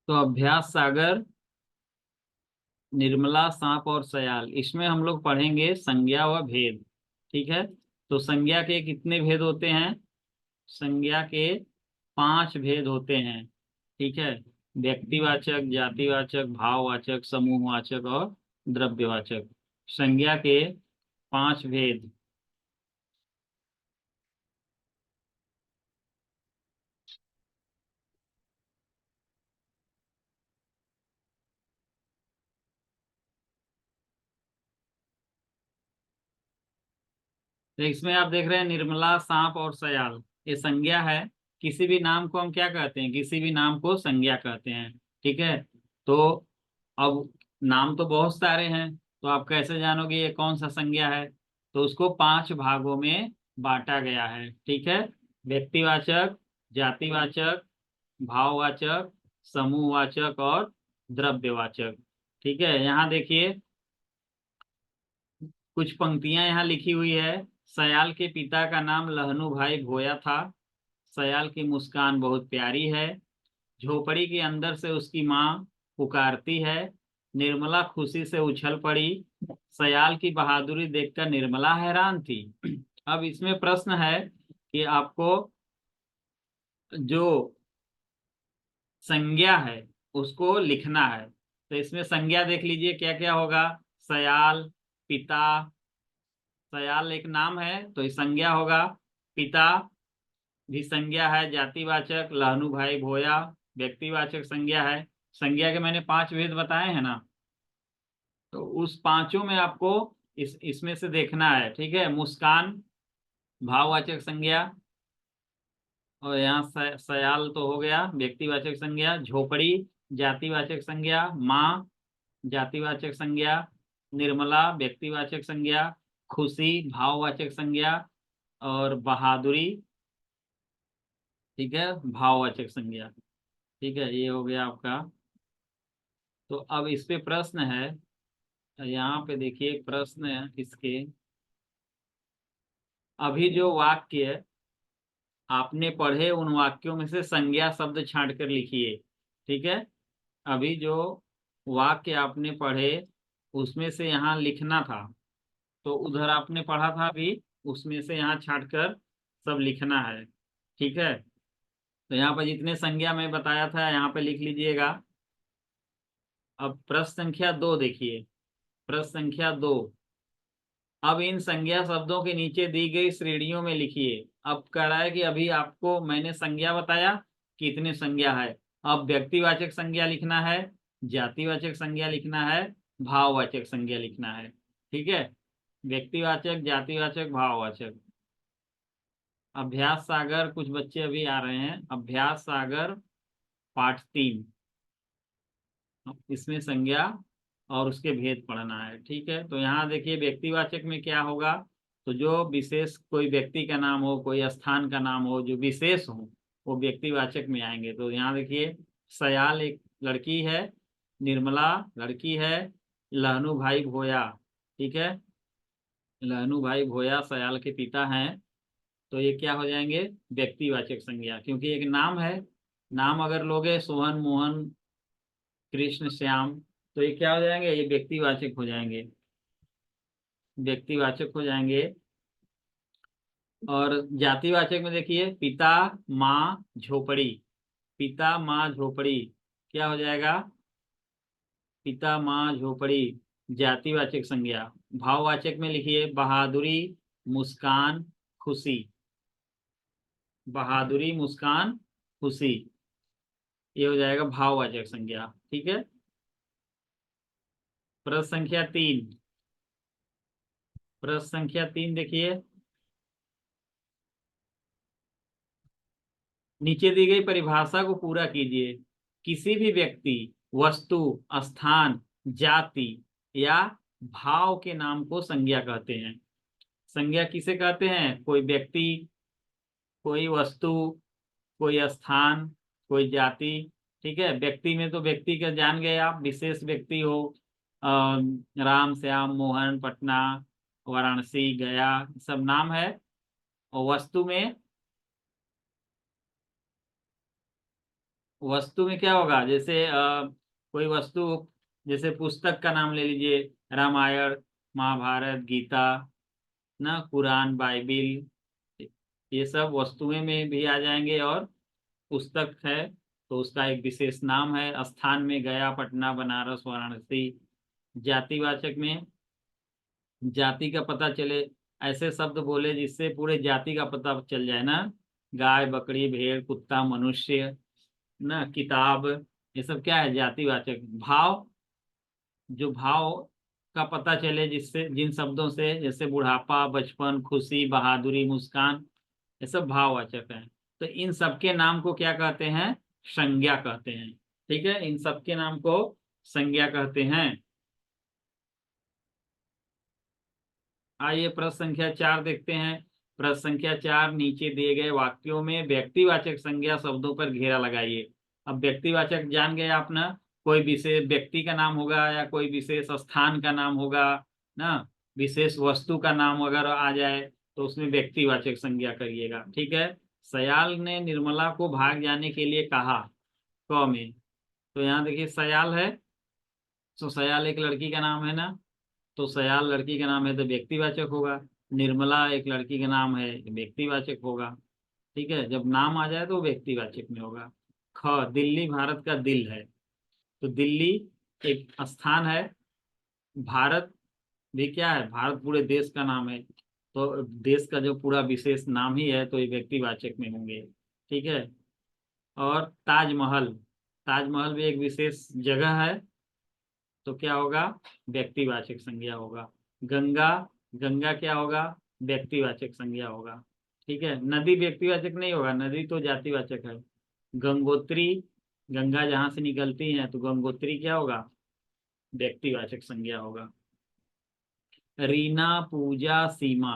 तो अभ्यास सागर, निर्मला, सांप और सयाल, इसमें हम लोग पढ़ेंगे संज्ञा व भेद। ठीक है। तो संज्ञा के कितने भेद होते हैं? संज्ञा के 5 भेद होते हैं। ठीक है। व्यक्तिवाचक, जातिवाचक, भाववाचक, समूहवाचक और द्रव्यवाचक। संज्ञा के 5 भेद। तो इसमें आप देख रहे हैं निर्मला, सांप और सयाल, ये संज्ञा है। किसी भी नाम को हम क्या कहते हैं? किसी भी नाम को संज्ञा कहते हैं। ठीक है। तो अब नाम तो बहुत सारे हैं, तो आप कैसे जानोगे ये कौन सा संज्ञा है? तो उसको 5 भागों में बांटा गया है। ठीक है। व्यक्तिवाचक, जातिवाचक, भाववाचक, समूहवाचक और द्रव्यवाचक। ठीक है। यहाँ देखिए कुछ पंक्तियां यहाँ लिखी हुई है। सयाल के पिता का नाम लहनू भाई भोया था। सयाल की मुस्कान बहुत प्यारी है। झोपड़ी के अंदर से उसकी माँ पुकारती है। निर्मला खुशी से उछल पड़ी। सयाल की बहादुरी देखकर निर्मला हैरान थी। अब इसमें प्रश्न है कि आपको जो संज्ञा है उसको लिखना है। तो इसमें संज्ञा देख लीजिए क्या क्या होगा। सयाल, पिता, सयाल एक नाम है तो ये संज्ञा होगा। पिता भी संज्ञा है, जातिवाचक लहनू भाई भोया, व्यक्तिवाचक संज्ञा है। संज्ञा के मैंने 5 भेद बताए हैं ना, तो उस पांचों में आपको इसमें से देखना है। ठीक है। मुस्कान भाववाचक संज्ञा, और यहाँ सयाल तो हो गया व्यक्तिवाचक संज्ञा। झोपड़ी जातिवाचक संज्ञा। माँ जातिवाचक संज्ञा। निर्मला व्यक्तिवाचक संज्ञा। खुशी भाववाचक संज्ञा। और बहादुरी, ठीक है, भाववाचक संज्ञा। ठीक है, ये हो गया आपका। तो अब इस पे प्रश्न है। यहाँ पे देखिए प्रश्न है इसके। अभी जो वाक्य आपने पढ़े उन वाक्यों में से संज्ञा शब्द छांट कर लिखिए। ठीक है। अभी जो वाक्य आपने पढ़े उसमें से यहाँ लिखना था, तो उधर आपने पढ़ा था अभी, उसमें से यहाँ छांट कर सब लिखना है। ठीक है। तो यहाँ पर जितने संज्ञा मैं बताया था यहाँ पे लिख लीजिएगा। अब प्रश्न संख्या 2 देखिए। प्रश्न संख्या 2। अब इन संज्ञा शब्दों के नीचे दी गई श्रेणियों में लिखिए। अब कह रहा है कि अभी आपको मैंने संज्ञा बताया, कितने संज्ञा है। अब व्यक्तिवाचक संज्ञा लिखना है, जातिवाचक संज्ञा लिखना है, भाववाचक संज्ञा लिखना है। ठीक है। व्यक्तिवाचक, जातिवाचक, भाववाचक। अभ्यास सागर, कुछ बच्चे अभी आ रहे हैं। अभ्यास सागर पाठ 3, इसमें संज्ञा और उसके भेद पढ़ना है। ठीक है। तो यहाँ देखिए व्यक्तिवाचक में क्या होगा। तो जो विशेष कोई व्यक्ति का नाम हो, कोई स्थान का नाम हो, जो विशेष हो, वो व्यक्तिवाचक में आएंगे। तो यहाँ देखिए सयाल एक लड़की है, निर्मला लड़की है, लहनू भाई भोया, ठीक है, लहनू भाई भोया सयाल के पिता हैं। तो ये क्या हो जाएंगे? व्यक्तिवाचक संज्ञा, क्योंकि एक नाम है। नाम अगर लोगे सोहन, मोहन, कृष्ण, श्याम, तो ये क्या हो जाएंगे? ये व्यक्तिवाचक हो जाएंगे, व्यक्तिवाचक हो जाएंगे। और जातिवाचक में देखिए पिता, माँ, झोपड़ी। पिता माँ झोपड़ी क्या हो जाएगा? पिता माँ झोपड़ी, जातिवाचक संज्ञा। भाववाचक में लिखिए बहादुरी, मुस्कान, खुशी। बहादुरी, मुस्कान, खुशी, ये हो जाएगा भाववाचक संज्ञा। ठीक है। प्रश्न संख्या 3। प्रश्न संख्या 3 देखिए। नीचे दी गई परिभाषा को पूरा कीजिए। किसी भी व्यक्ति, वस्तु, स्थान, जाति या भाव के नाम को संज्ञा कहते हैं। संज्ञा किसे कहते हैं? कोई व्यक्ति, कोई वस्तु, कोई स्थान, कोई जाति। ठीक है। व्यक्ति में तो व्यक्ति का जान गए आप, विशेष व्यक्ति हो, राम, श्याम, मोहन, पटना, वाराणसी, गया, सब नाम है। और वस्तु में वस्तु में क्या होगा, जैसे कोई वस्तु, जैसे पुस्तक का नाम ले लीजिए, रामायण, महाभारत, गीता, ना कुरान, बाइबिल, ये सब वस्तुएं में भी आ जाएंगे। और पुस्तक है तो उसका एक विशेष नाम है। स्थान में गया, पटना, बनारस, वाराणसी। जातिवाचक में जाति का पता चले, ऐसे शब्द बोले जिससे पूरे जाति का पता चल जाए ना। गाय, बकरी, भेड़, कुत्ता, मनुष्य, ना किताब, ये सब क्या है, जातिवाचक। भाव, जो भाव का पता चले जिससे, जिन शब्दों से, जैसे बुढ़ापा, बचपन, खुशी, बहादुरी, मुस्कान, ये सब भाववाचक हैं। तो इन सबके नाम को क्या कहते हैं, संज्ञा कहते हैं। ठीक है, इन सबके नाम को संज्ञा कहते हैं। आइए प्रश्न संख्या 4 देखते हैं। प्रश्न संख्या 4, नीचे दिए गए वाक्यों में व्यक्तिवाचक संज्ञा शब्दों पर घेरा लगाइए। अब व्यक्तिवाचक जान गए आप ना, कोई विशेष व्यक्ति का नाम होगा या कोई विशेष स्थान का नाम होगा ना, विशेष वस्तु का नाम अगर आ जाए तो उसमें व्यक्तिवाचक संज्ञा करिएगा। ठीक है। सयाल ने निर्मला को भाग जाने के लिए कहा, क में। तो यहाँ देखिए सयाल है, तो सयाल एक लड़की का नाम है ना, तो सयाल लड़की का नाम है तो व्यक्तिवाचक होगा। निर्मला एक लड़की का नाम है, व्यक्तिवाचक होगा। ठीक है, जब नाम आ जाए तो व्यक्तिवाचक में होगा। ख, दिल्ली भारत का दिल है, तो दिल्ली एक स्थान है। भारत भी क्या है, भारत पूरे देश का नाम है, तो देश का जो पूरा विशेष नाम ही है तो ये व्यक्तिवाचक में होंगे। ठीक है। और ताजमहल, ताजमहल भी एक विशेष जगह है, तो क्या होगा, व्यक्तिवाचक संज्ञा होगा। गंगा, गंगा क्या होगा, व्यक्तिवाचक संज्ञा होगा। ठीक है। नदी व्यक्तिवाचक नहीं होगा, नदी तो जातिवाचक है। गंगोत्री, गंगा जहां से निकलती है तो गंगोत्री क्या होगा, व्यक्तिवाचक संज्ञा होगा। रीना, पूजा, सीमा,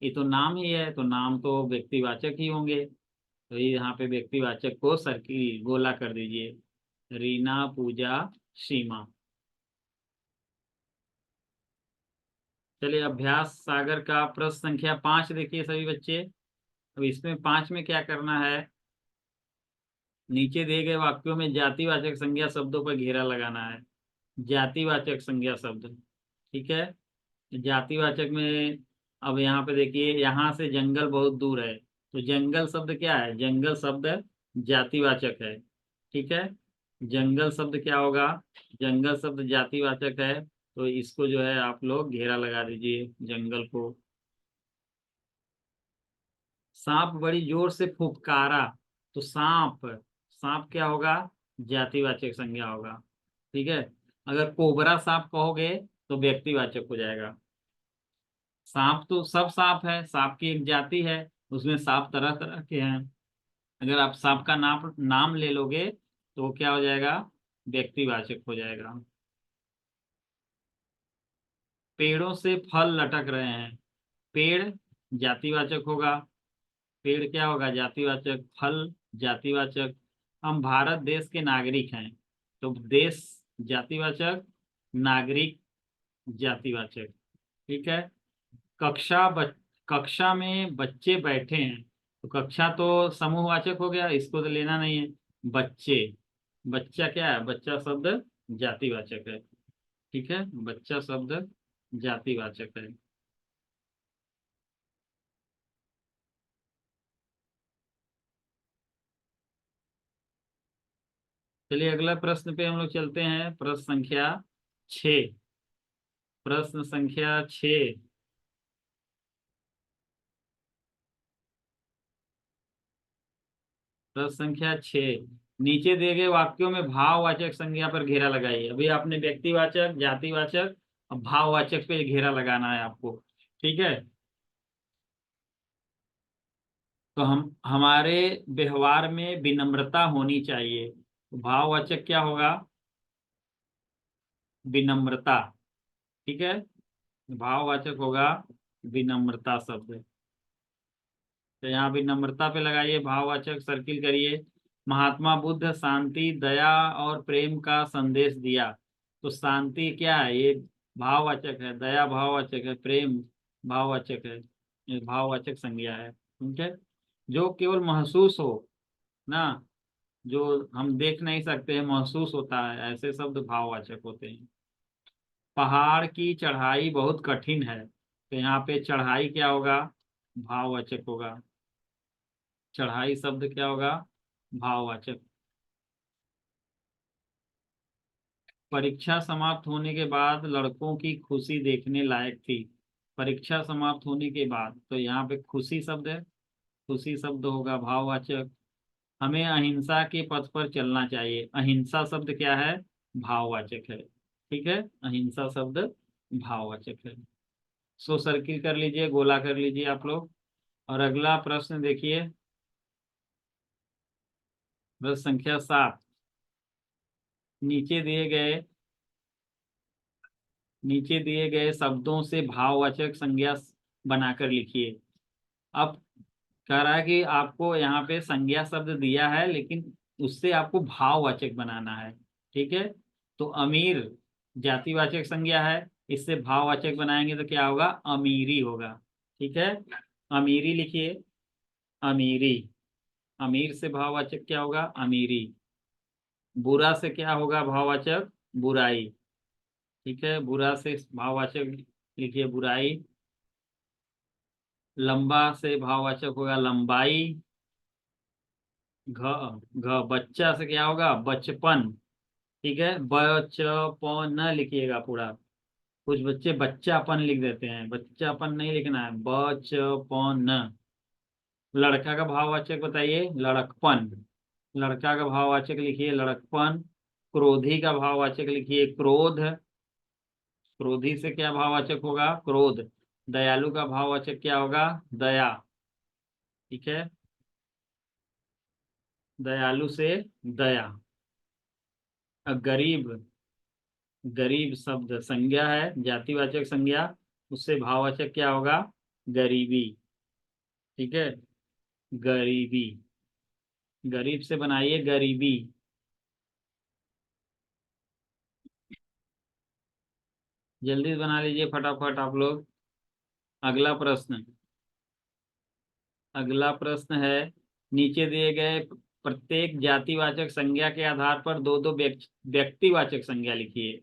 ये तो नाम ही है, तो नाम तो व्यक्तिवाचक ही होंगे, तो ये यहाँ पे व्यक्तिवाचक को सर्किल गोला कर दीजिए। रीना, पूजा, सीमा। चलिए अभ्यास सागर का प्रश्न संख्या 5 देखिए सभी बच्चे। अब इसमें 5 में क्या करना है, नीचे दिए गए वाक्यों में जातिवाचक संज्ञा शब्दों पर घेरा लगाना है। जातिवाचक संज्ञा शब्द, ठीक है। जातिवाचक में अब यहाँ पे देखिए, यहाँ से जंगल बहुत दूर है, तो जंगल शब्द क्या है, जंगल शब्द जातिवाचक है। ठीक है, जंगल शब्द क्या होगा, जंगल शब्द जातिवाचक है, तो इसको जो है आप लोग घेरा लगा दीजिए जंगल को। सांप बड़ी जोर से फुफकारा, तो सांप, सांप क्या होगा, जातिवाचक संज्ञा होगा। ठीक है। अगर कोबरा सांप कहोगे तो व्यक्तिवाचक हो जाएगा। सांप तो सब सांप है, सांप की एक जाति है, उसमें सांप तरह तरह के हैं। अगर आप सांप का नाम नाम ले लोगे तो वो क्या हो जाएगा, व्यक्तिवाचक हो जाएगा। पेड़ों से फल लटक रहे हैं, पेड़ जातिवाचक होगा, पेड़ क्या होगा, जातिवाचक। फल जातिवाचक। हम भारत देश के नागरिक हैं, तो देश जातिवाचक, नागरिक जातिवाचक। ठीक है। कक्षा कक्षा में बच्चे बैठे हैं, तो कक्षा तो समूहवाचक हो गया, इसको तो लेना नहीं है। बच्चे, बच्चा क्या है, बच्चा शब्द जातिवाचक है। ठीक है, बच्चा शब्द जातिवाचक है। चलिए अगला प्रश्न पे हम लोग चलते हैं। प्रश्न संख्या 6, प्रश्न संख्या 6। प्रश्न संख्या 6, नीचे दिए गए वाक्यों में भाववाचक संज्ञा पर घेरा लगाइए। अभी आपने व्यक्तिवाचक, जातिवाचक, अब भाववाचक पे घेरा लगाना है आपको। ठीक है। तो हम हमारे व्यवहार में विनम्रता होनी चाहिए, तो भाववाचक क्या होगा, विनम्रता। ठीक है, भाववाचक होगा विनम्रता शब्द। तो यहाँ भी नम्रता पे लगाइए भाववाचक, सर्किल करिए। महात्मा बुद्ध शांति, दया और प्रेम का संदेश दिया, तो शांति क्या है, ये भाववाचक है, दया भाववाचक है, प्रेम भाववाचक है, ये भाववाचक संज्ञा है। ठीक है। जो केवल महसूस हो ना, जो हम देख नहीं सकते हैं, महसूस होता है, ऐसे शब्द भाववाचक होते हैं। पहाड़ की चढ़ाई बहुत कठिन है, तो यहाँ पे चढ़ाई क्या होगा? भाववाचक होगा। चढ़ाई शब्द क्या होगा? भाववाचक। परीक्षा समाप्त होने के बाद लड़कों की खुशी देखने लायक थी। परीक्षा समाप्त होने के बाद, तो यहाँ पे खुशी शब्द है, खुशी शब्द होगा भाववाचक। हमें अहिंसा के पथ पर चलना चाहिए। अहिंसा शब्द क्या है? भाववाचक है। ठीक है, अहिंसा शब्द भाववाचक है। सो सर्किल कर लीजिए, गोला कर लीजिए आप लोग। और अगला प्रश्न देखिए, प्रश्न संख्या 7। नीचे दिए गए नीचे दिए गए शब्दों से भाववाचक संज्ञा बनाकर लिखिए। अब कह रहा है कि आपको यहाँ पे संज्ञा शब्द दिया है, लेकिन उससे आपको भाववाचक बनाना है। ठीक है, तो अमीर जातिवाचक संज्ञा है, इससे भाववाचक बनाएंगे तो क्या होगा? अमीरी होगा। ठीक है, अमीरी लिखिए। अमीरी। अमीर से भाववाचक क्या होगा? अमीरी। बुरा से क्या होगा भाववाचक? बुराई। ठीक है, बुरा से भाववाचक लिखिए बुराई। लंबा से भाववाचक होगा लंबाई। घ घ बच्चा से क्या होगा? बचपन। ठीक है, बचपन लिखिएगा पूरा। कुछ बच्चे बच्चापन लिख देते हैं, बच्चापन नहीं लिखना है, बचपन। लड़का का भाववाचक बताइए? लड़कपन। लड़का का भाववाचक लिखिए लड़कपन। क्रोधी का भाववाचक लिखिए क्रोध। क्रोधी से क्या भाववाचक होगा? क्रोध। दयालु का भाववाचक क्या होगा? दया। ठीक है, दयालु से दया। गरीब। गरीब शब्द संज्ञा है, जातिवाचक संज्ञा, उससे भाववाचक क्या होगा? गरीबी। ठीक है, गरीबी। गरीब से बनाइए गरीबी। जल्दी बना लीजिए फटाफट आप लोग। अगला प्रश्न। अगला प्रश्न है, नीचे दिए गए प्रत्येक जातिवाचक संज्ञा के आधार पर दो दो व्यक्तिवाचक संज्ञा लिखिए।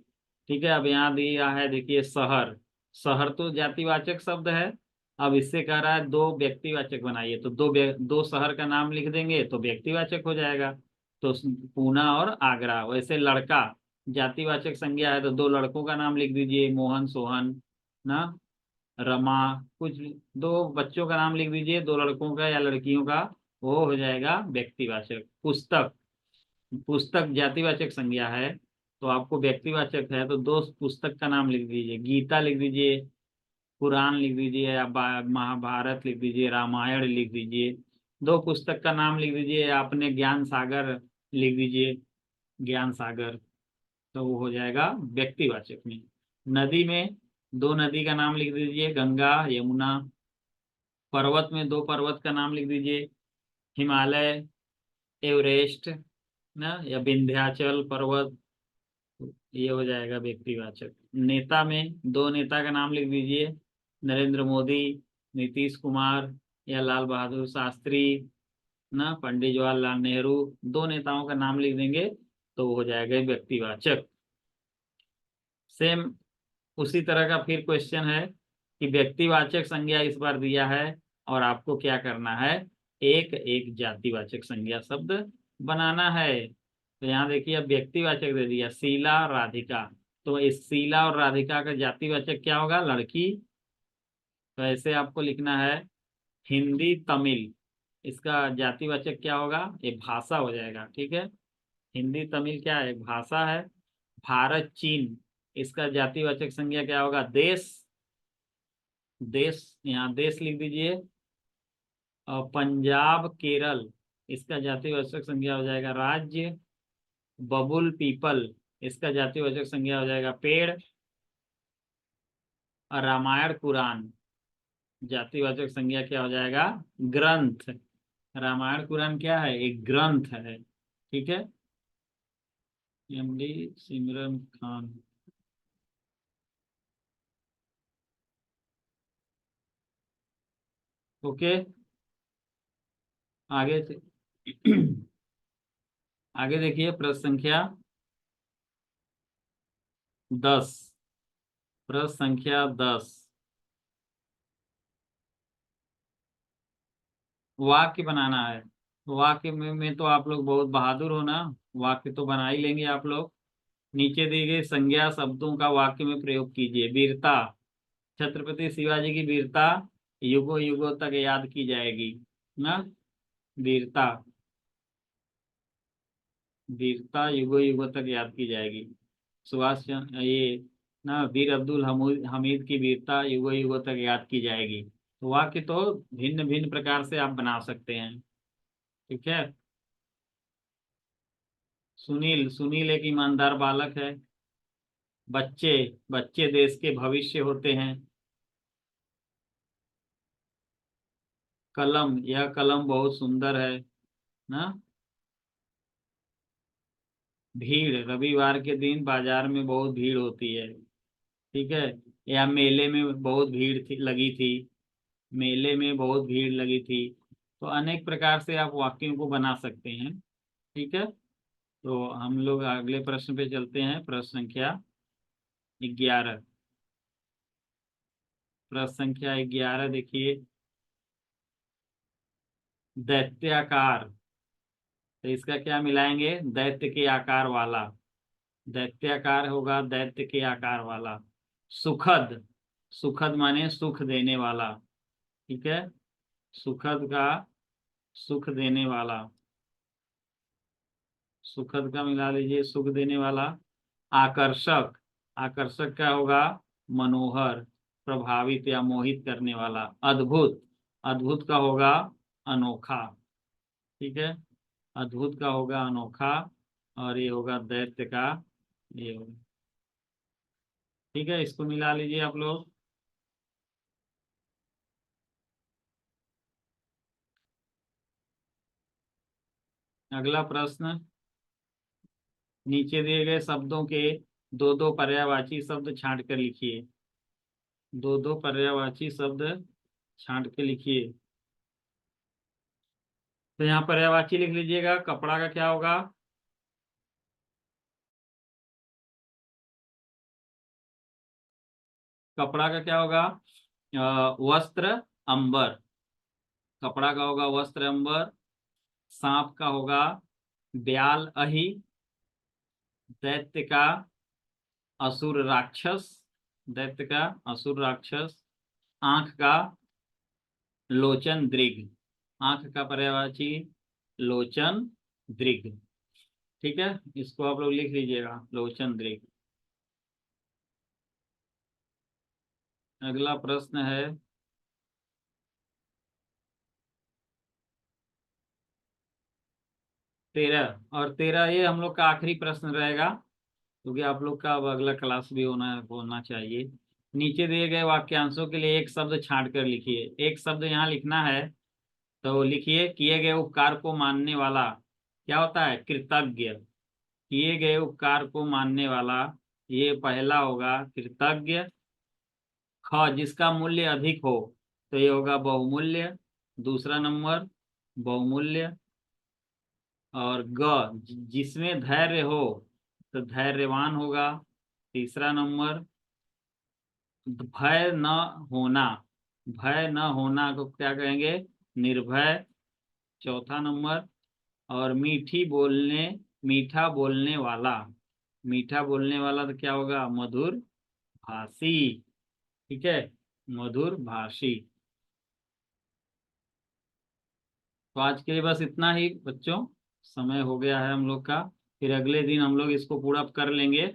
ठीक है, अब यहाँ दिया है देखिए शहर। शहर तो जातिवाचक शब्द है। अब इससे कह रहा है दो व्यक्तिवाचक बनाइए, तो दो शहर का नाम लिख देंगे तो व्यक्तिवाचक हो जाएगा। तो पूना और आगरा। वैसे लड़का जातिवाचक संज्ञा है, तो दो लड़कों का नाम लिख दीजिए, मोहन सोहन ना, रमा। कुछ दो बच्चों का नाम लिख दीजिए, दो लड़कों का या लड़कियों का, वो हो जाएगा व्यक्तिवाचक। पुस्तक। पुस्तक जातिवाचक संज्ञा है, तो आपको व्यक्तिवाचक है, तो दो पुस्तक का नाम लिख दीजिए, गीता लिख दीजिए, पुराण लिख दीजिए, या महाभारत लिख दीजिए, रामायण लिख दीजिए। दो पुस्तक का नाम लिख दीजिए, आपने ज्ञान सागर लिख दीजिए, ज्ञान सागर। तो वो हो जाएगा व्यक्तिवाचक में। नदी में दो नदी का नाम लिख दीजिए, गंगा यमुना। पर्वत में दो पर्वत का नाम लिख दीजिए, हिमालय, एवरेस्ट ना, या विंध्याचल पर्वत। ये हो जाएगा व्यक्तिवाचक। नेता में दो नेता का नाम लिख दीजिए, नरेंद्र मोदी, नीतीश कुमार, या लाल बहादुर शास्त्री ना, पंडित जवाहरलाल नेहरू। दो नेताओं का नाम लिख देंगे तो वो हो जाएगा व्यक्तिवाचक। सेम उसी तरह का फिर क्वेश्चन है कि व्यक्तिवाचक संज्ञा इस बार दिया है, और आपको क्या करना है? एक एक जातिवाचक संज्ञा शब्द बनाना है। तो यहाँ देखिए, अब व्यक्तिवाचक दे दिया शीला राधिका, तो इस शीला और राधिका का जातिवाचक क्या होगा? लड़की। तो ऐसे आपको लिखना है। हिंदी तमिल, इसका जातिवाचक क्या होगा? ये भाषा हो जाएगा। ठीक है, हिंदी तमिल क्या है? भाषा है। भारत चीन, इसका जातिवाचक संज्ञा क्या होगा? देश। देश, यहाँ देश लिख दीजिए। और पंजाब केरल, इसका जातिवाचक संज्ञा हो जाएगा राज्य। बबुल पीपल, इसका जातिवाचक संज्ञा हो जाएगा पेड़। और रामायण कुरान, जातिवाचक संज्ञा क्या हो जाएगा? ग्रंथ। रामायण कुरान क्या है? एक ग्रंथ है। ठीक है, एमडी सिमरन खान। ओके, आगे से आगे देखिए प्रश्न संख्या 10। प्रश्न संख्या 10। वाक्य बनाना है। वाक्य में तो आप लोग बहुत बहादुर हो ना, वाक्य तो बना ही लेंगे आप लोग। नीचे दिए गए संज्ञा शब्दों का वाक्य में प्रयोग कीजिए। वीरता, छत्रपति शिवाजी की वीरता युगों युगों तक याद की जाएगी ना। वीरता, वीरता युगों युगों तक याद की जाएगी। सुभाष चंद्र ये ना, वीर अब्दुल हमीद की वीरता युगों युगों तक याद की जाएगी। तो वाक्य तो भिन्न भिन्न प्रकार से आप बना सकते हैं। ठीक है। सुनील, सुनील एक ईमानदार बालक है। बच्चे, बच्चे देश के भविष्य होते हैं। कलम, यह कलम बहुत सुंदर है ना। भीड़, रविवार के दिन बाजार में बहुत भीड़ होती है। ठीक है। या मेले में बहुत भीड़ थी, लगी थी। मेले में बहुत भीड़ लगी थी। तो अनेक प्रकार से आप वाक्यों को बना सकते हैं। ठीक है। तो हम लोग अगले प्रश्न पे चलते हैं। प्रश्न संख्या 11। प्रश्न संख्या 11 देखिए। दैत्याकार, तो इसका क्या मिलाएंगे? दैत्य के आकार वाला। दैत्याकार होगा दैत्य के आकार वाला। सुखद, सुखद माने सुख देने वाला। ठीक है। सुखद का, सुख देने वाला। सुखद का मिला लीजिए सुख देने वाला। आकर्षक, आकर्षक क्या होगा? मनोहर, प्रभावित या मोहित करने वाला। अद्भुत, अद्भुत का होगा अनोखा। ठीक है। अद्भुत का होगा अनोखा। और ये होगा दैत्य का, ये होगा। ठीक है, इसको मिला लीजिए आप लोग। अगला प्रश्न। नीचे दिए गए शब्दों के दो दो पर्यायवाची शब्द छांट कर लिखिए। दो दो पर्यायवाची शब्द छांट के लिखिए। तो यहाँ पर्यायवाची लिख लीजिएगा। कपड़ा का क्या होगा? कपड़ा का क्या होगा? वस्त्र, अंबर। कपड़ा का होगा वस्त्र अंबर। सांप का होगा ब्याल अहि। दैत्य का असुर राक्षस। दैत्य का असुर राक्षस। आंख का लोचन दृग। आंख का पर्यायवाची लोचन दृग। ठीक है, इसको आप लोग लिख लीजिएगा, लोचन दृग। अगला प्रश्न है 13। और 13 ये हम लोग का आखिरी प्रश्न रहेगा, क्योंकि आप लोग का अब अगला क्लास भी होना होना चाहिए। नीचे दिए गए वाक्यांशों के लिए एक शब्द छांट कर लिखिए। एक शब्द यहाँ लिखना है। तो लिखिए, किए गए उपकार को मानने वाला। क्या होता है? कृतज्ञ। किए गए उपकार को मानने वाला, ये पहला होगा कृतज्ञ। ख, जिसका मूल्य अधिक हो, तो ये होगा बहुमूल्य। दूसरा नंबर बहुमूल्य। और ग, जिसमें धैर्य हो, तो धैर्यवान होगा। तीसरा नंबर भय न होना। भय न होना को क्या कहेंगे? निर्भय। चौथा नंबर। और मीठी बोलने, मीठा बोलने वाला। मीठा बोलने वाला तो क्या होगा? मधुर भाषी। ठीक है, मधुर भाषी। तो आज के लिए बस इतना ही बच्चों। समय हो गया है हम लोग का। फिर अगले दिन हम लोग इसको पूरा कर लेंगे।